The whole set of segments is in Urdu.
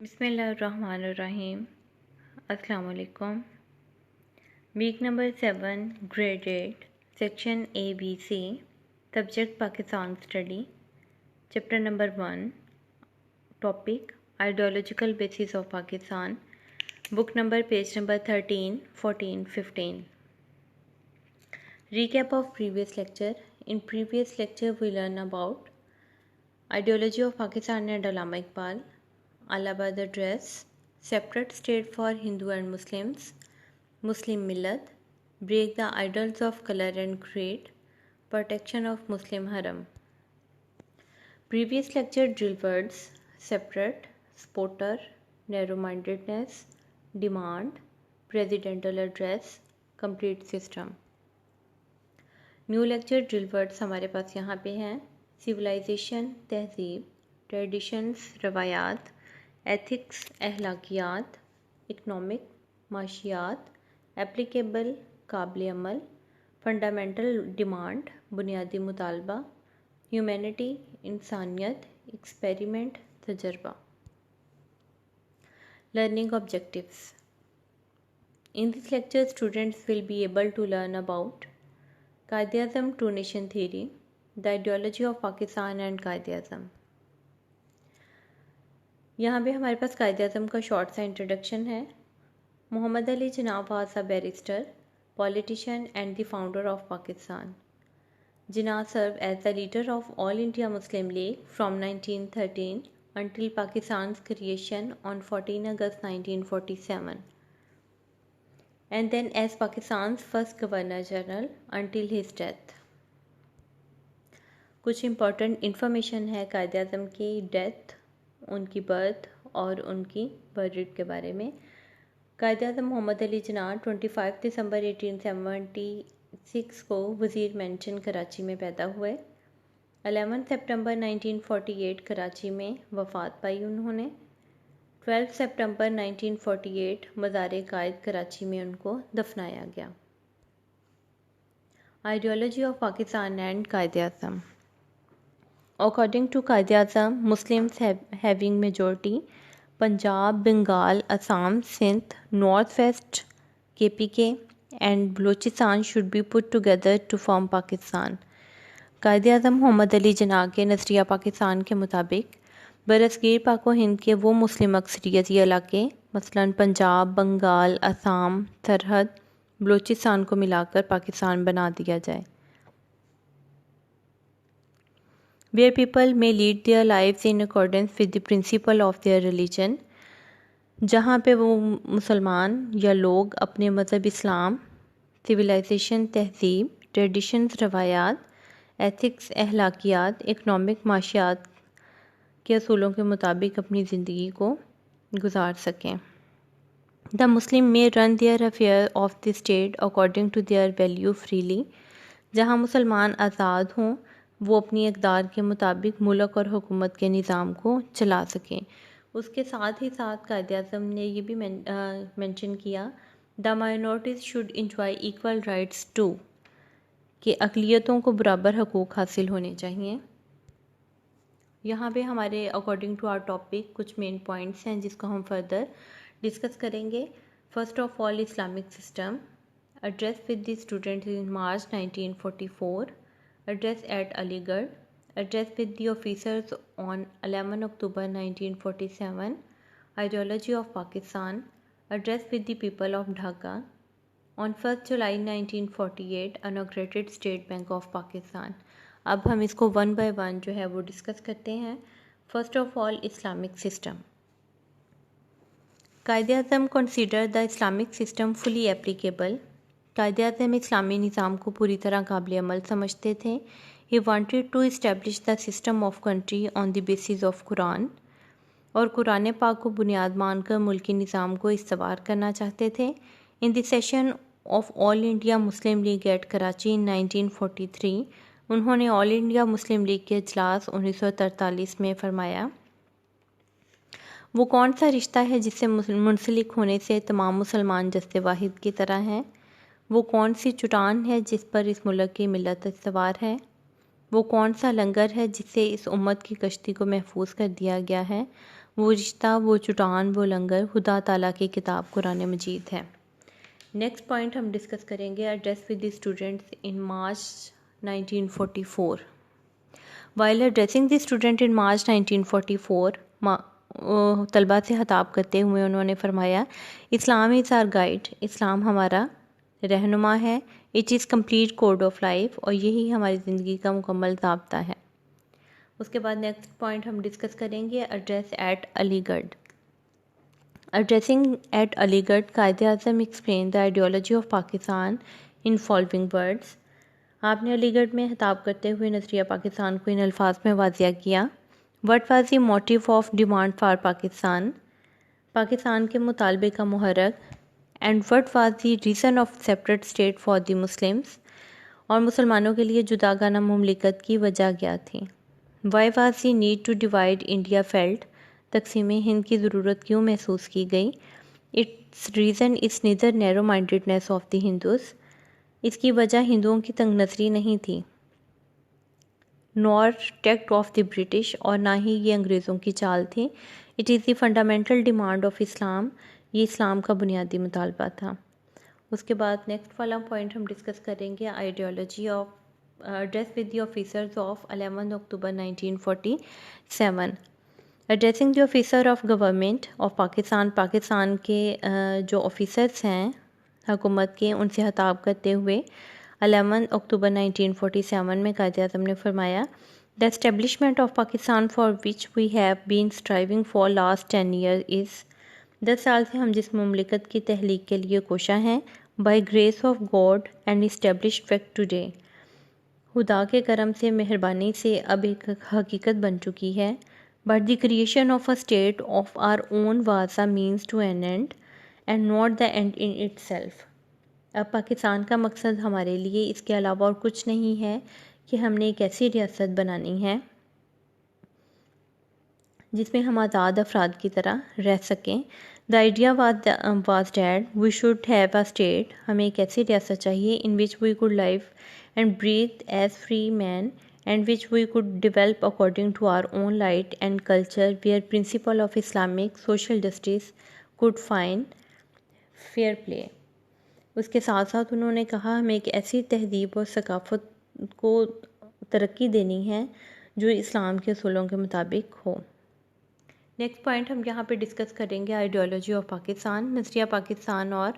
بسم اللہ الرحمن الرحیم. السلام علیکم. Week number 7 grade 8 section ABC subject Pakistan study chapter number 1 topic ideological basis of Pakistan book number page number 13 14 15. Recap of previous lecture. In previous lecture we learn about ideology of Pakistan and Allama Iqbal, Allahabad Address, separate state for Hindu and Muslims, Muslim Millat, break the idols of color and creed, protection of Muslim Haram. Previous lecture drill words: separate, supporter, narrow-mindedness, demand, presidential address, complete system. New lecture drill words ہمارے پاس یہاں پہ ہیں: سویلائزیشن تہذیب، ٹریڈیشنز روایات، ایتھکس اخلاقیات، اکنامک معاشیات، اپلیکیبل قابل عمل، فنڈامنٹل ڈیمانڈ بنیادی مطالبہ، ہیومینٹی انسانیت، ایکسپیریمنٹ تجربہ. Learning objectives. In this lecture students will be able to learn about Quaid Azam two nation theory, the ideology of Pakistan and Quaid Azam. یہاں پہ ہمارے پاس قائد اعظم کا شارٹ سا انٹروڈکشن ہے. Muhammad Ali Jinnah was a barrister, politician and the founder of Pakistan. Jinnah served as the leader of All India Muslim League from 1913 until Pakistan's creation on 14 August 1947. And then as Pakistan's first Governor General until his death. کچھ امپورٹنٹ انفارمیشن ہے قائد اعظم کی ڈیتھ، ان کی برتھ اور ان کی برتھ کے بارے میں. قائد اعظم محمد علی جناح 25 دسمبر 1876 کو وزیر مینشن کراچی میں پیدا ہوئے. 11 سپٹمبر 1948 کراچی میں وفات پائی انہوں نے. 12 سپٹمبر 1948 مزار قائد کراچی میں ان کو دفنایا گیا. Ideology of Pakistan and Quaid Azam. According to Quaid Azam, Muslims having majority Punjab, Bengal, Assam, Sindh, North-West, KPK and Balochistan should be put together to form Pakistan. Quaid Azam محمد علی جناح کے نظریہ پاکستان کے مطابق برصغیر پاک و ہند کے وہ مسلم اکثریتی علاقے مثلاً پنجاب، بنگال، آسام، سرحد، بلوچستان کو ملا کر پاکستان بنا دیا جائے. where people may lead their lives in accordance with the principle of their religion. جہاں پہ وہ مسلمان یا لوگ اپنے مذہب اسلام، سویلائزیشن تہذیب، ٹریڈیشنز روایات، ایتھکس اخلاقیات، اکنامک معاشیات کے اصولوں کے مطابق اپنی زندگی کو گزار سکیں. The Muslim may run their affairs of the state according to their value freely. جہاں مسلمان آزاد ہوں وہ اپنی اقدار کے مطابق ملک اور حکومت کے نظام کو چلا سکیں. اس کے ساتھ ہی ساتھ قائد اعظم نے یہ بھی مینشن کیا the minorities should enjoy equal rights too، کہ اقلیتوں کو برابر حقوق حاصل ہونے چاہیے. یہاں پہ ہمارے اکارڈنگ ٹو آر ٹاپک کچھ مین پوائنٹس ہیں جس کو ہم فردر ڈسکس کریں گے. First of all Islamic system, address with the student in March 1944، address at Aligarh, address with the officers on 11 October 1947، ideology of Pakistan, address with the people of Dhaka, on 1 July 1948 inaugurated state bank of Pakistan. اب ہم اس کو ون بائی ون جو ہے وہ ڈسکس کرتے ہیں. First of all Islamic system. Quaid Azam consider the Islamic system fully applicable. Quaid Azam اسلامی نظام کو پوری طرح قابل عمل سمجھتے تھے. He wanted to establish the system of country on the basis of Quran, اور قرآن پاک کو بنیاد مان کر ملکی نظام کو استوار کرنا چاہتے تھے. In the session of all India Muslim League at Karachi in 1943، انہوں نے آل انڈیا مسلم لیگ کے اجلاس 1943 میں فرمایا، وہ کون سا رشتہ ہے جس سے منسلک ہونے سے تمام مسلمان جسد واحد کی طرح ہیں؟ وہ کون سی چٹان ہے جس پر اس ملک کی ملت استوار ہے؟ وہ کون سا لنگر ہے جس سے اس امت کی کشتی کو محفوظ کر دیا گیا ہے؟ وہ رشتہ، وہ چٹان، وہ لنگر خدا تعالیٰ کی کتاب قرآن مجید ہے۔ نیکسٹ پوائنٹ ہم ڈسکس کریں گے address with the students in March 1944۔ While addressing the student in March 1944، طلبہ سے خطاب کرتے ہوئے انہوں نے فرمایا، اسلام از آر گائیڈ، اسلام ہمارا رہنما ہے، it is complete code of life, اور یہی ہماری زندگی کا مکمل ضابطہ ہے۔ اس کے بعد نیکسٹ پوائنٹ ہم ڈسکس کریں گے ایڈریس ایٹ علی گڑھ۔ Addressing at Aligarh, Quaid Azam explain the ideology of Pakistan in following words. آپ نے علی گڑھ میں خطاب کرتے ہوئے نظریہ پاکستان کو ان الفاظ میں واضح کیا: what was the motive of demand for Pakistan, Pakistan کے مطالبے کا محرک، and what was the reason of separate state for the Muslims, اور مسلمانوں کے لیے جداگانہ مملکت کی وجہ کیا تھی۔ Why was the need to divide India felt, تقسیم ہند کی ضرورت کیوں محسوس کی گئی؟ Its reason is neither narrow mindedness of the Hindus, اس کی وجہ ہندوؤں کی تنگ نظری نہیں تھی، nor tact of the British, اور نہ ہی یہ انگریزوں کی چال تھی۔ It is the fundamental demand of Islam, یہ اسلام کا بنیادی مطالبہ تھا۔ اس کے بعد نیکسٹ والا پوائنٹ ہم ڈسکس کریں گے ideology of address with the officers of 11 October 1947۔ Addressing the officer of government of Pakistan, Pakistan کے جو آفیسرس ہیں حکومت کے، ان سے خطاب کرتے ہوئے 11 اکتوبر 1947 میں قائد اعظم نے فرمایا، The establishment of Pakistan for which we have been striving for last 10 years is، 10 سال سے ہم جس مملکت کی تحلیق کے لیے کوشاں ہیں، by grace of God and established fact today، خدا کے کرم سے، مہربانی سے اب ایک حقیقت بن چکی ہے۔ But the creation of a state of our own was a means to an end and not the end in itself۔ اب پاکستان کا مقصد ہمارے لیے اس کے علاوہ اور کچھ نہیں ہے کہ ہم نے ایک ایسی ریاست بنانی ہے جس میں ہم آزاد افراد کی طرح رہ سکیں۔ The idea was that we should have a state، ہمیں ایک ایسی ریاست چاہیے in which we could live and breathe as free men and which we could develop according to our own light and culture, where principle of Islamic social justice could find fair play۔ اس کے ساتھ ساتھ انہوں نے کہا ہمیں ایک ایسی تہذیب اور ثقافت کو ترقی دینی ہے جو اسلام کے اصولوں کے مطابق ہو۔ نیکسٹ پوائنٹ ہم یہاں پہ ڈسکس کریں گے آئیڈیالوجی آف پاکستان، نظریہ پاکستان اور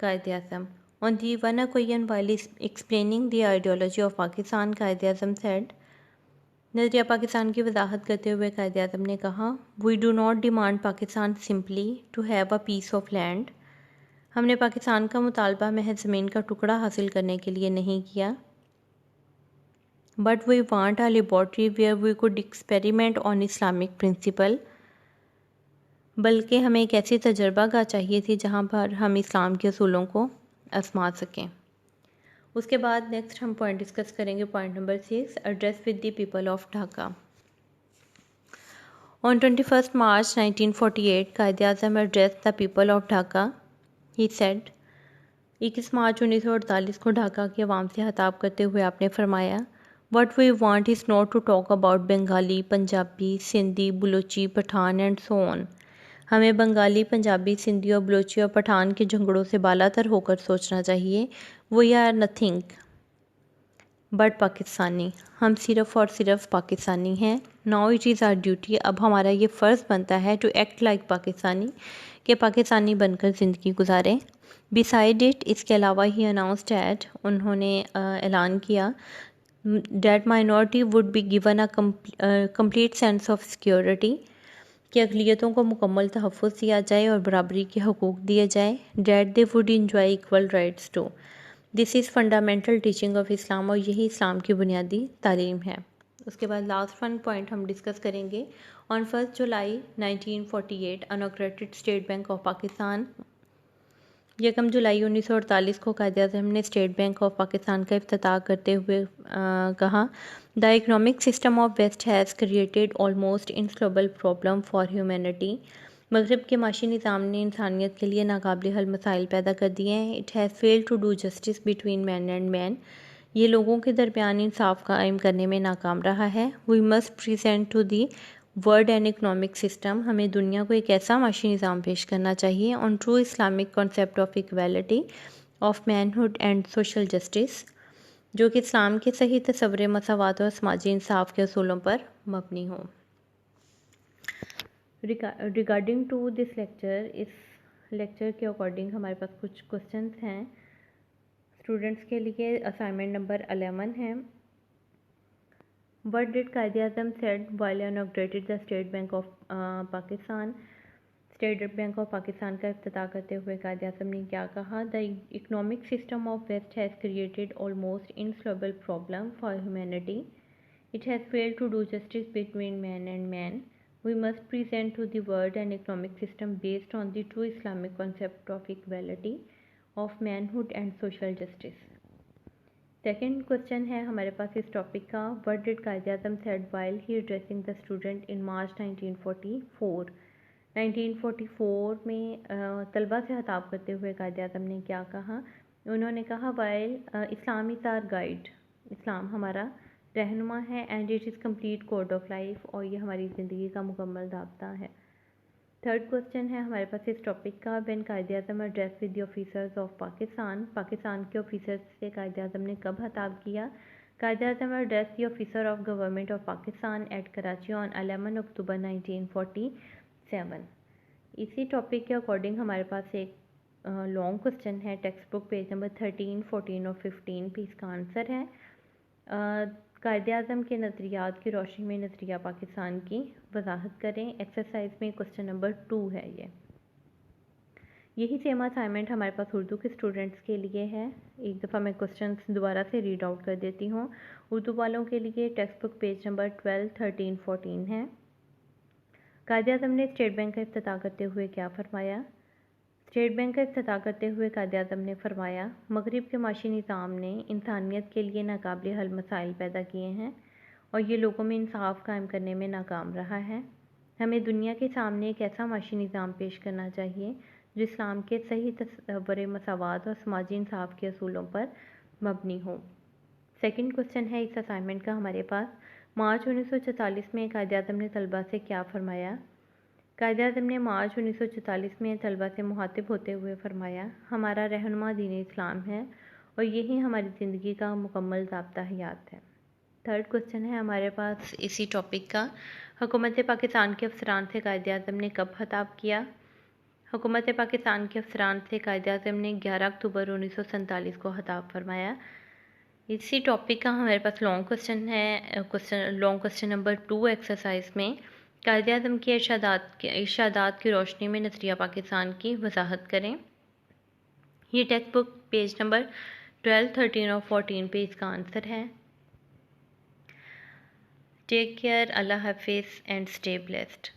Quaid Azam. On the one occasion while explaining the ideology of Pakistan، Quaid Azam said، نظریہ پاکستان کی وضاحت کرتے ہوئے قائد اعظم نے کہا، We do not demand Pakistan simply to have a piece of land، ہم نے پاکستان کا مطالبہ محض زمین کا ٹکڑا حاصل کرنے کے لیے نہیں کیا، But we want a laboratory where we could experiment on Islamic principle، بلکہ ہمیں ایک ایسی تجربہ گاہ چاہیے تھی جہاں پر ہم اسلام کے اصولوں کو آزما سکیں۔ اس کے بعد نیکسٹ ہم پوائنٹ ڈسکس کریں گے، point number 6، address with the people of Dhaka. On 21 March 1948، Quaid Azam address the people of Dhaka, he said, 21 مارچ 1948 کو ڈھاکہ کی عوام سے خطاب کرتے ہوئے آپ نے فرمایا، What we want is not to talk about Bengali, Punjabi, Sindhi, Balochi, Pathan and so on, ہمیں بنگالی، پنجابی، سندھی اور بلوچی اور پٹھان کے جھگڑوں سے بالا تر ہو کر سوچنا چاہیے۔ We are nothing but Pakistani, ہم صرف اور صرف پاکستانی ہیں۔ Now it is our duty، اب ہمارا یہ فرض بنتا ہے to act like پاکستانی، کہ پاکستانی بن کر زندگی گزاریں۔ Beside it، اس کے علاوہ ہی announced that، انہوں نے اعلان کیا، that minority would be given a complete sense of security، کہ اقلیتوں کو مکمل تحفظ دیا جائے اور برابری کے حقوق دیے جائے، that they would enjoy equal rights too۔ This is fundamental teaching of Islam، اور یہی اسلام کی بنیادی تعلیم ہے۔ اس کے بعد لاسٹ ون پوائنٹ ہم ڈسکس کریں گے، on 1 July 1948 inaugurated state bank of Pakistan, 1 July 1948 کو قائد اعظم نے اسٹیٹ بینک آف پاکستان کا افتتاح کرتے ہوئے کہا، The economic system of West has created almost insolvable problem for humanity، مغرب کے معاشی نظام نے انسانیت کے لیے ناقابل حل مسائل پیدا کر دیے ہیں۔ It has failed to do justice between man and man، یہ لوگوں کے درمیان انصاف قائم کرنے میں ناکام رہا ہے۔ We must present to the word and economic system, ہمیں دنیا کو ایک ایسا معاشی نظام پیش کرنا چاہیے on true Islamic concept of equality of manhood and social justice, جو کہ اسلام کے صحیح تصور مساوات اور سماجی انصاف کے اصولوں پر مبنی ہو۔ ریگارڈنگ ٹو دس لیکچر، اس لیکچر کے اکارڈنگ ہمارے پاس کچھ کوشچنس ہیں اسٹوڈنٹس کے لیے۔ اسائنمنٹ نمبر 11 ہے، What did Quaid-e-Azam said while inaugurated the State Bank of Pakistan؟ State bank of Pakistan کا افتتاح کرتے ہوئے قائد اعظم نے کیا کہا؟ The economic system of West has created almost insoluble problem for humanity. It has failed to do justice between man and man. We must present to the world an economic system based on the true Islamic concept of equality, of manhood and social justice. Second question ہے ہمارے پاس اس ٹاپک کا، What did Quaid Azam said while he addressing the student in March 1944؟ 1944 میں طلبہ سے خطاب کرتے ہوئے قائد اعظم نے کیا کہا؟ انہوں نے کہا while Islam is our guide، اسلام ہمارا رہنما ہے، and it is complete code of life، اور یہ ہماری زندگی کا مکمل ضابطہ ہے۔ تھرڈ کوشچن ہے ہمارے پاس اس ٹاپک کا، when Quaid Azam address with the officers of Pakistan, Pakistan کے آفیسرز سے قائد اعظم نے کب خطاب کیا؟ Quaid Azam address the officer of government of Pakistan at Karachi on 11 October 1947۔ اسی ٹاپک کے اکارڈنگ ہمارے پاس ایک لانگ کوشچن ہے، ٹیکسٹ بک پیج نمبر 13، 14 اور 15 پہ اس کا آنسر ہے۔ قائد اعظم کے نظریات کی روشنی میں نظریہ پاکستان کی وضاحت کریں۔ ایکسرسائز میں کوشچن نمبر 2 ہے یہی سیم اسائنمنٹ ہمارے پاس اردو کے اسٹوڈنٹس کے لیے ہے۔ ایک دفعہ میں کوشچنس دوبارہ سے ریڈ آؤٹ کر دیتی ہوں۔ اردو والوں کے لیے ٹیکسٹ بک پیج نمبر 12، 13، 14 ہے۔ قائد اعظم نے اسٹیٹ بینک کا افتتاح کرتے ہوئے کیا فرمایا؟ اسٹیٹ بینک کا افتتاح کرتے ہوئے قائد اعظم نے فرمایا، مغرب کے معاشی نظام نے انسانیت کے لیے ناقابل حل مسائل پیدا کیے ہیں اور یہ لوگوں میں انصاف قائم کرنے میں ناکام رہا ہے۔ ہمیں دنیا کے سامنے ایک ایسا معاشی نظام پیش کرنا چاہیے جو اسلام کے صحیح تصور مساوات اور سماجی انصاف کے اصولوں پر مبنی ہو۔ سیکنڈ کوشچن ہے اس اسائنمنٹ کا ہمارے پاس، مارچ 1944 میں قائد اعظم نے طلبہ سے کیا فرمایا؟ قائد اعظم نے مارچ 1944 میں طلبہ سے مخاطب ہوتے ہوئے فرمایا، ہمارا رہنما دین اسلام ہے اور یہی ہماری زندگی کا مکمل ضابطہ حیات ہے۔ تھرڈ کوشچن ہے ہمارے پاس اسی ٹاپک کا، حکومت پاکستان کے افسران سے قائد اعظم نے کب خطاب کیا؟ حکومت پاکستان کے افسران سے قائد اعظم نے 11 اکتوبر 1947 کو خطاب فرمایا۔ اسی ٹاپک کا ہمارے پاس لانگ کوشچن ہے، لانگ کوشچن نمبر 2 ایکسرسائز میں، قائد اعظم کے ارشادات کی روشنی میں نظریہ پاکستان کی وضاحت کریں۔ یہ ٹیکسٹ بک پیج نمبر 12، 13 اور 14 پہ اس کا آنسر ہے۔ ٹیک کیئر، اللہ حافظ اینڈ اسٹے بلیسڈ۔